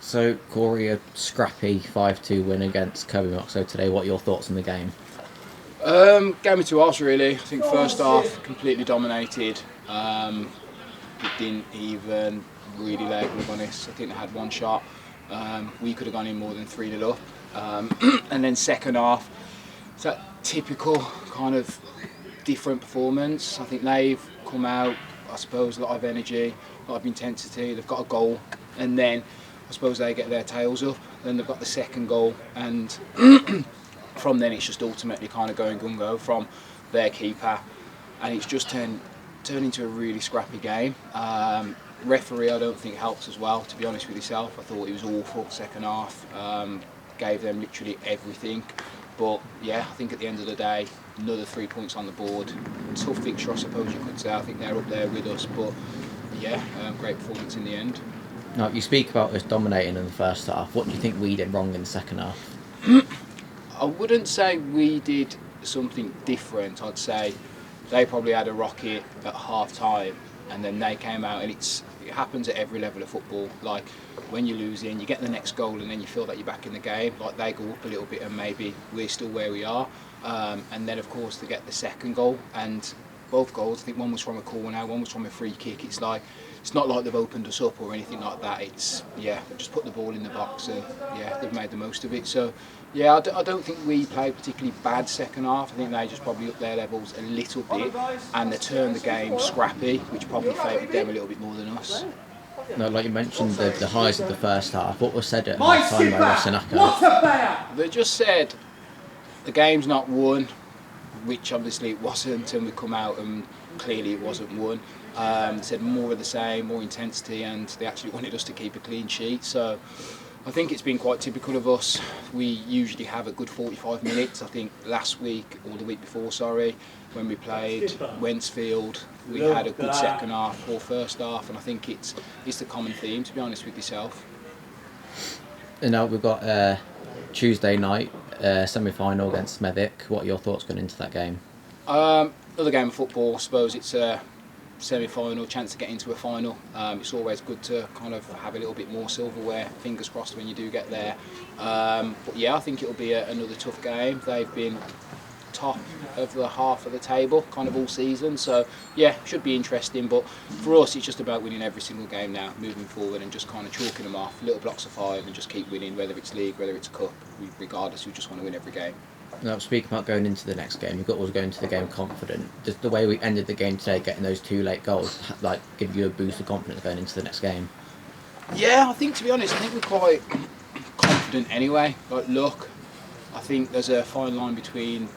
So, Corey, a scrappy 5-2 win against Kirby Muxloe today. What are your thoughts on the game? Game of two halves really. I think first half completely dominated. We didn't even really let it be honest. I think they had one shot. We could have gone in more than 3-0 up. And then second half, it's that typical kind of different performance. I think they've come out, I suppose, a lot of energy, a lot of intensity. They've got a goal, and then I suppose they get their tails up. Then they've got the second goal, and from then it's just ultimately kind of going gung-ho from their keeper, and it's just turned into a really scrappy game. Referee I don't think helps as well, to be honest with yourself. I thought it was awful second half, gave them literally everything. But yeah, I think at the end of the day, another 3 points on the board. Tough fixture I suppose you could say. I think they're up there with us, but yeah, great performance in the end. Now, you speak about us dominating in the first half. What do you think we did wrong in the second half? I wouldn't say we did something different. I'd say they probably had a rocket at half time, and then they came out, and it happens at every level of football. Like when you're losing, you get the next goal, and then you feel that you're back in the game. Like they go up a little bit, and maybe we're still where we are. And then of course they get the second goal, and both goals, I think one was from a corner, one was from a free kick. It's not like they've opened us up or anything like that. It's just put the ball in the box, and they've made the most of it. So yeah, I don't think we played particularly bad second half. I think they just probably upped their levels a little bit, and they turned the game scrappy, which probably favoured them a little bit more than us. No, like you mentioned, the highs of the first half. What was said at half time by Ross and Aka? They just said the game's not won, which obviously it wasn't, and we come out and clearly it wasn't won. They said more of the same, more intensity, and they actually wanted us to keep a clean sheet. So I think it's been quite typical of us. We usually have a good 45 minutes. I think last week, or the week before, sorry, when we played Wentzfield, we had a good second half or first half, and I think it's the common theme, to be honest with yourself. And now we've got Tuesday night semi-final against Smethwick. What are your thoughts going into that game? Another game of football. I suppose it's a semi-final, chance to get into a final. It's always good to kind of have a little bit more silverware, fingers crossed when you do get there. But yeah, I think it'll be another tough game. They've been top of the half of the table kind of all season, so yeah, should be interesting. But for us it's just about winning every single game now, moving forward, and just kind of chalking them off, little blocks of 5, and just keep winning, whether it's league, whether it's cup, regardless. We just want to win every game. Now, speaking about going into the next game, you've got to go into the game confident. Does the way we ended the game today, getting those 2 late goals, like give you a boost of confidence going into the next game? Yeah, I think, to be honest, I think we're quite confident anyway. Like, look, I think there's a fine line between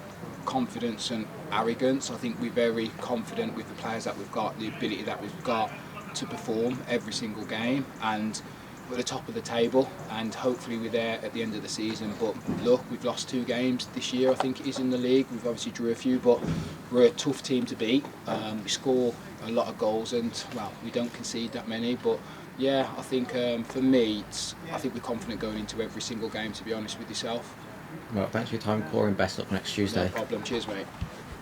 confidence and arrogance. I think we're very confident with the players that we've got, the ability that we've got to perform every single game, and we're at the top of the table, and hopefully we're there at the end of the season. But look, we've lost 2 games this year, I think it is, in the league. We've obviously drew a few, but we're a tough team to beat. We score a lot of goals, and well, we don't concede that many. But yeah, I think for me, I think we're confident going into every single game, to be honest with yourself. Well, thanks for your time, Corey, and best luck next Tuesday. No problem. Cheers, mate.